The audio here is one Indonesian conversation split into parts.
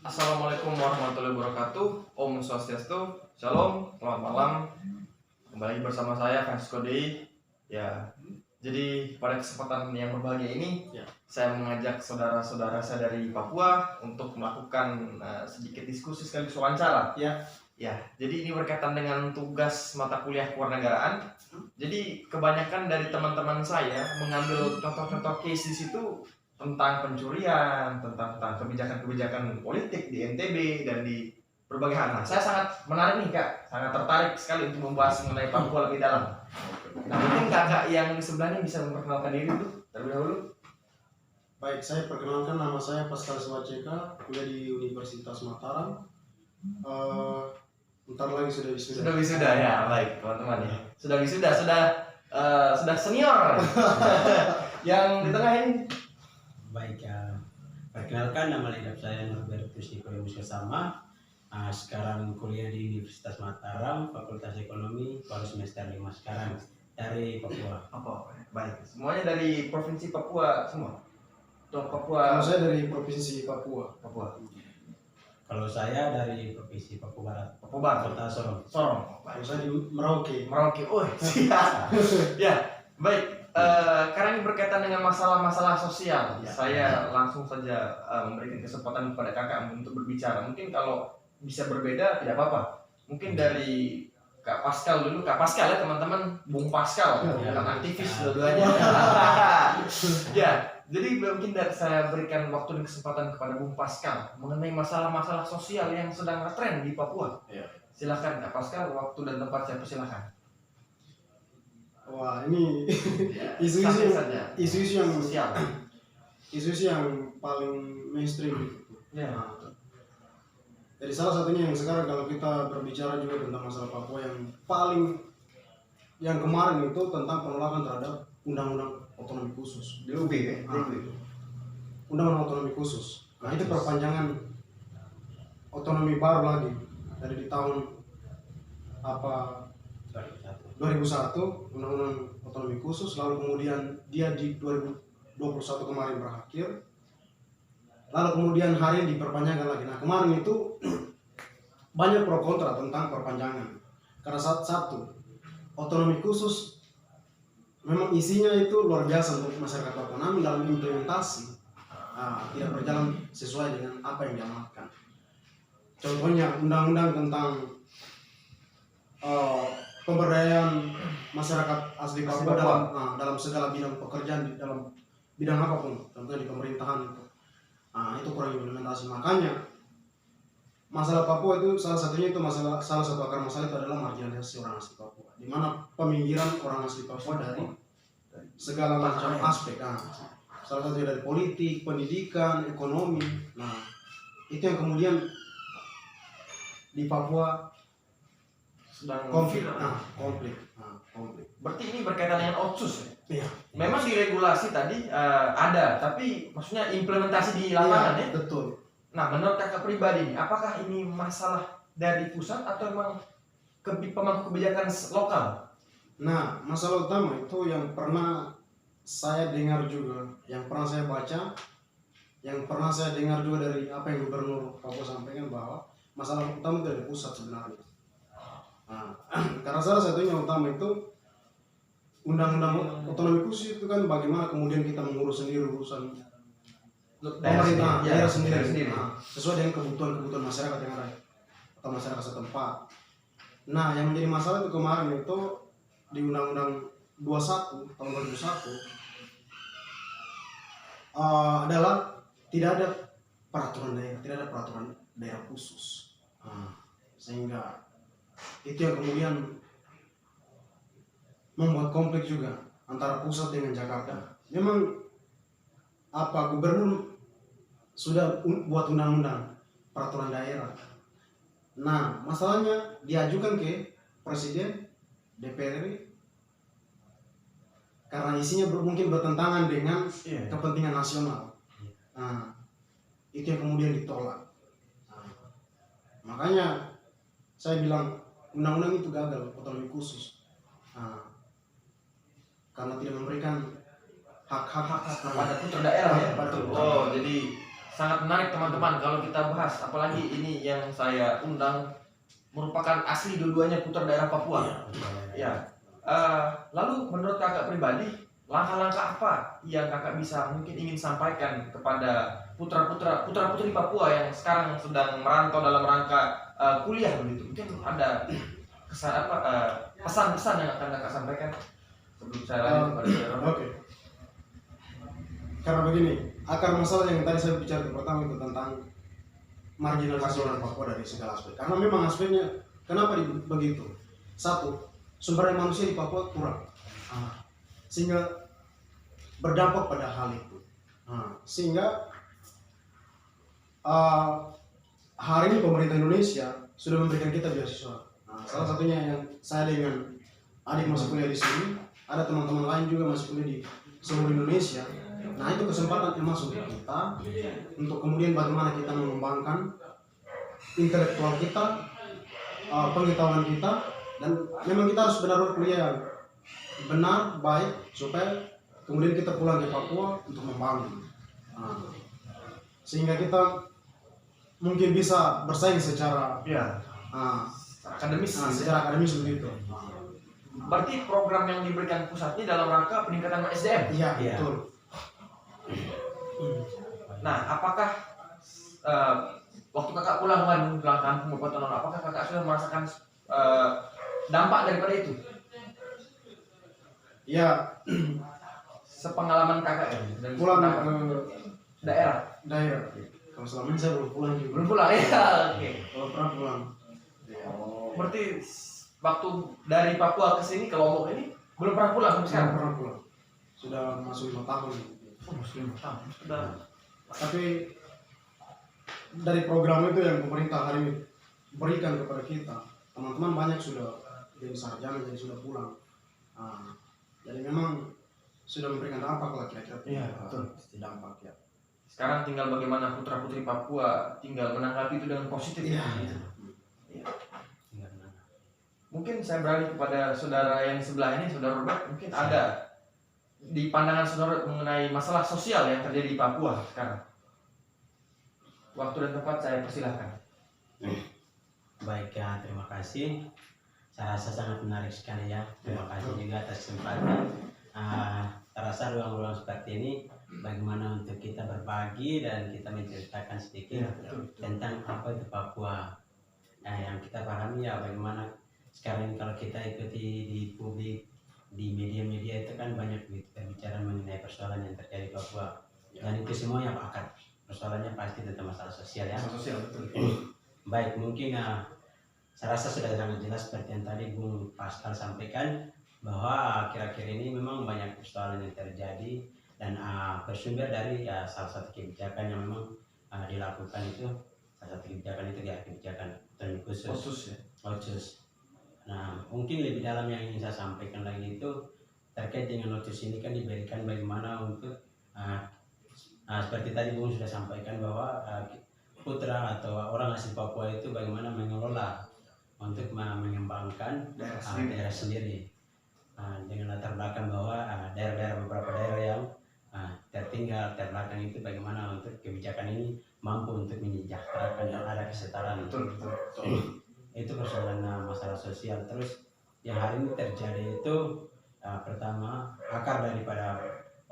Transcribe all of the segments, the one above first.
Assalamualaikum warahmatullahi wabarakatuh. Om Swastiastu. Shalom. Selamat malam. Kembali bersama saya Francisco Dei. Ya. Jadi pada kesempatan yang berbahagia ini, saya mengajak saudara-saudara saya dari Papua untuk melakukan sedikit diskusi sekaligus wawancara. Ya. Jadi ini berkaitan dengan tugas mata kuliah kewarganegaraan. Jadi kebanyakan dari teman-teman saya mengambil contoh-contoh case di situ tentang pencurian, tentang kebijakan-kebijakan politik di NTB dan di berbagai hal. Nah, saya sangat menarik nih Kak, sangat tertarik sekali untuk membahas mengenai Papua lebih dalam. Nah, mungkin kakak yang di sebelahnya bisa memperkenalkan diri dulu terlebih dahulu. Baik, saya perkenalkan, nama saya Pascal Swaceka, kuliah di Universitas Mataram. Bentar lagi sudah wisuda. Sudah wisuda ya, baik teman-teman ya. Sudah wisuda, sudah senior. Yang di tengah ini. Baik ya, perkenalkan, nama lengkap saya Norbertus Nikodemus Kesama. Sekarang kuliah di Universitas Mataram, Fakultas Ekonomi, baru semester 5 sekarang, dari Papua. Baik, semuanya dari provinsi Papua semua. Papua. Kalau saya dari provinsi Papua. Kalau saya dari provinsi Papua Barat. Papua Barat. Kota Sorong. Kalau saya di Merauke. Oh, siap. Ya, baik. Karena ini berkaitan dengan masalah-masalah sosial, saya langsung saja memberikan kesempatan kepada kakak untuk berbicara. Mungkin kalau bisa berbeda tidak apa-apa. Mungkin dari Kak Pascal dulu, Kak Pascal ya teman-teman, Bung Pascal, bukan aktivis dua-duanya. Ya, jadi mungkin saya berikan waktu dan kesempatan kepada Bung Pascal mengenai masalah-masalah sosial yang sedang ngetren di Papua. Silakan Kak Pascal, waktu dan tempat saya persilakan. Wah, ini isu-isu yang sosial, isu-isu yang paling mainstream. Ya. Jadi salah satunya yang sekarang kalau kita berbicara juga tentang masalah Papua yang kemarin itu tentang penolakan terhadap Undang-Undang Otonomi Khusus. DUB ya? Undang-Undang Otonomi Khusus. Nah, itu perpanjangan otonomi baru lagi dari di tahun 2001 Undang-Undang Otonomi Khusus, lalu kemudian dia di 2021 kemarin berakhir, lalu kemudian hari ini diperpanjangkan lagi. Nah, kemarin itu banyak pro kontra tentang perpanjangan karena satu otonomi khusus memang isinya itu luar biasa untuk masyarakat Papua, namun dalam implementasi tidak berjalan sesuai dengan apa yang diamanatkan. Contohnya undang-undang tentang pemberdayaan masyarakat asli Papua dalam segala bidang pekerjaan, dalam bidang apapun, contohnya di pemerintahan itu kurang implementasi. Makanya masalah Papua itu salah satu akar masalah itu adalah marginalisasi orang asli Papua, di mana peminggiran orang asli Papua dari segala macam aspek. Salah satunya dari politik, pendidikan, ekonomi. Nah, itu yang kemudian di Papua sedang konflik. Berarti ini berkaitan dengan otsus ya? Iya. Memang di regulasi tadi ada, tapi maksudnya implementasi di lapangan ya? Betul. Nah, menurut kakak pribadi nih, apakah ini masalah dari pusat atau memang pemangku kebijakan lokal? Nah, masalah utama itu yang pernah saya dengar juga, yang pernah saya baca, yang pernah saya dengar juga dari apa yang Gubernur Papua sampaikan, bahwa masalah utama dari pusat sebenarnya. Nah, karena salah satunya yang utama itu Undang-Undang Otonomi Khusus itu kan bagaimana kemudian kita mengurus sendiri urusan pemerintah daerah sendiri. Nah, sesuai dengan kebutuhan masyarakat yang ada atau masyarakat setempat. Nah, yang menjadi masalah itu kemarin itu di Undang-Undang 21 tahun 2001 adalah tidak ada peraturan daerah khusus. Sehingga itu yang kemudian membuat konflik juga antara pusat dengan Jakarta. Memang gubernur sudah buat undang-undang peraturan daerah. Nah, masalahnya diajukan ke presiden, DPR RI, karena isinya mungkin bertentangan dengan kepentingan nasional. Nah, itu yang kemudian ditolak. Makanya saya bilang undang-undang itu gagal, otonomi khusus, karena tidak memberikan hak-hak pada putra daerah ya. Betul. Oh, jadi sangat menarik teman-teman kalau kita bahas, apalagi ini yang saya undang merupakan asli dua-duanya putra daerah Papua. Ya. Lalu menurut kakak pribadi, langkah-langkah apa yang kakak bisa mungkin ingin sampaikan kepada putra-putri Papua yang sekarang sedang merantau dalam rangka kuliah begitu? Mungkin ada pesan-pesan yang akan kakak sampaikan sebelum saya lanjut kepada saudara. Oke. Karena begini, akar masalah yang tadi saya bicara pertama itu tentang marginalisasi orang Papua dari segala aspek. Karena memang aspeknya, kenapa begitu? Satu, sumber daya manusia di Papua kurang, sehingga berdampak pada hal itu. Sehingga hari ini pemerintah Indonesia sudah memberikan kita beasiswa. Salah satunya yang saya dengan adik masih kuliah di sini, ada teman-teman lain juga masih kuliah di seluruh Indonesia. Nah, itu kesempatan emas untuk kita, untuk kemudian bagaimana kita mengembangkan intelektual kita, pengetahuan kita, dan memang kita harus benar-benar kuliah yang benar, baik, supaya kemudian kita pulang ke Papua untuk membangun. Sehingga kita mungkin bisa bersaing secara akademis. Secara akademis begitu. Berarti program yang diberikan pusat ini dalam rangka peningkatan SDM? Iya, Iya. betul. Nah, apakah waktu kakak pulang kampung beberapa tahun, apakah kakak sudah merasakan dampak daripada itu? Ya, Sepengalaman kakak ya? Dan pulang ke daerah? daerah. Kalau selama ini saya belum pulang juga. Belum pulang ya? Oke. Kalau pernah pulang. Berarti waktu dari Papua ke sini ke Lombok ini belum pernah pulang sampai Saya sekarang? pernah pulang. Sudah masuk 5 tahun. Oh, masih 5 tahun. Sudah. Tapi dari program itu yang pemerintah hari ini berikan kepada kita, teman-teman banyak sudah jadi sarjana, jadi sudah pulang. Jadi memang sudah memberikan dampak lah kira-kira. Iya, betul. Dampak ya. Sekarang tinggal bagaimana putra-putri Papua tinggal menanggapi itu dengan positif. Iya. Mungkin saya beralih kepada saudara yang sebelah ini, saudara Robert. Mungkin ada di pandangan saudara mengenai masalah sosial yang terjadi di Papua sekarang. Waktu dan tempat saya persilahkan. Baik ya, terima kasih. Saya rasa sangat menarik sekali ya. Terima kasih juga atas kesempatan. Terasa ruang-ruang seperti ini bagaimana untuk kita berbagi dan kita menceritakan sedikit tentang apa itu Papua. Yang kita pahami ya bagaimana sekarang kalau kita ikuti di publik, di media-media itu kan banyak berbicara mengenai persoalan yang terjadi di Papua. Dan itu semua yang akar persoalannya pasti tentang masalah sosial ya. Sosial, betul. Baik, mungkin saya rasa sudah sangat jelas seperti yang tadi Bung Pascal sampaikan bahwa akhir-akhir ini memang banyak persoalan yang terjadi dan bersumber dari salah satu kebijakan yang memang dilakukan itu. Salah satu kebijakan itu kebijakan otonomi khusus. OCUS. Nah, mungkin lebih dalam yang ingin saya sampaikan lagi itu terkait dengan OCUS ini kan diberikan bagaimana untuk seperti tadi Bung sudah sampaikan bahwa putra atau orang asli Papua itu bagaimana mengelola untuk mengembangkan daerah sendiri. Dengan latar belakang bahwa beberapa daerah yang tertinggal terbelakang itu bagaimana untuk kebijakan ini mampu untuk menyejahterakan dan ada kesetaraan. Betul. Itu persoalan masalah sosial. Terus yang hari ini terjadi itu pertama akar daripada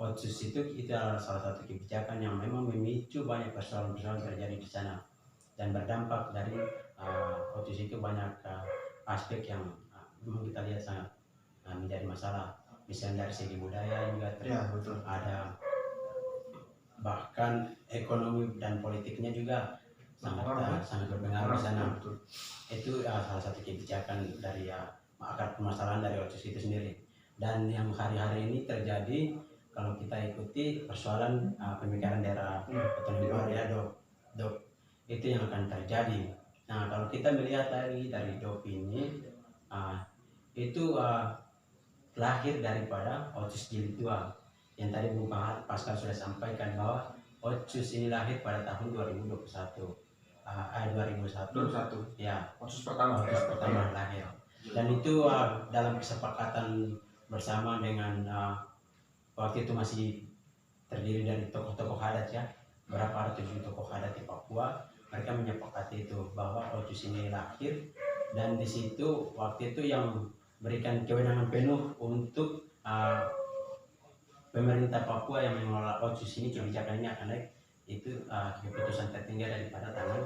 OCUS itu adalah salah satu kebijakan yang memang memicu banyak persoalan-persoalan terjadi di sana dan berdampak dari OCUS itu banyak aspek yang memang kita lihat sangat menjadi masalah. Misalnya dari segi budaya juga ada, bahkan ekonomi dan politiknya juga sangat berpengaruh di sana. Itu salah satu kebijakan dari akar permasalahan dari OCUS itu sendiri. Dan yang hari-hari ini terjadi kalau kita ikuti persoalan pemekaran daerah otonomi baru ya DOP itu yang akan terjadi. Nah, kalau kita melihat dari DOP ini itu lahir daripada OCUS jilid 2 yang tadi Bung Pascal sudah sampaikan bahwa OCUS ini lahir pada tahun 2021. 2001 ya, OCUS pertama lahir. Dan itu dalam kesepakatan bersama dengan waktu itu masih terdiri dari tokoh-tokoh adat ya, berapa ratus tokoh adat di Papua, mereka menyepakati itu bahwa OCUS ini lahir, dan di situ waktu itu yang berikan kewenangan penuh untuk pemerintah Papua yang mengelola OCUS ini, kebijakan ini akan naik itu keputusan tertinggi daripada tangan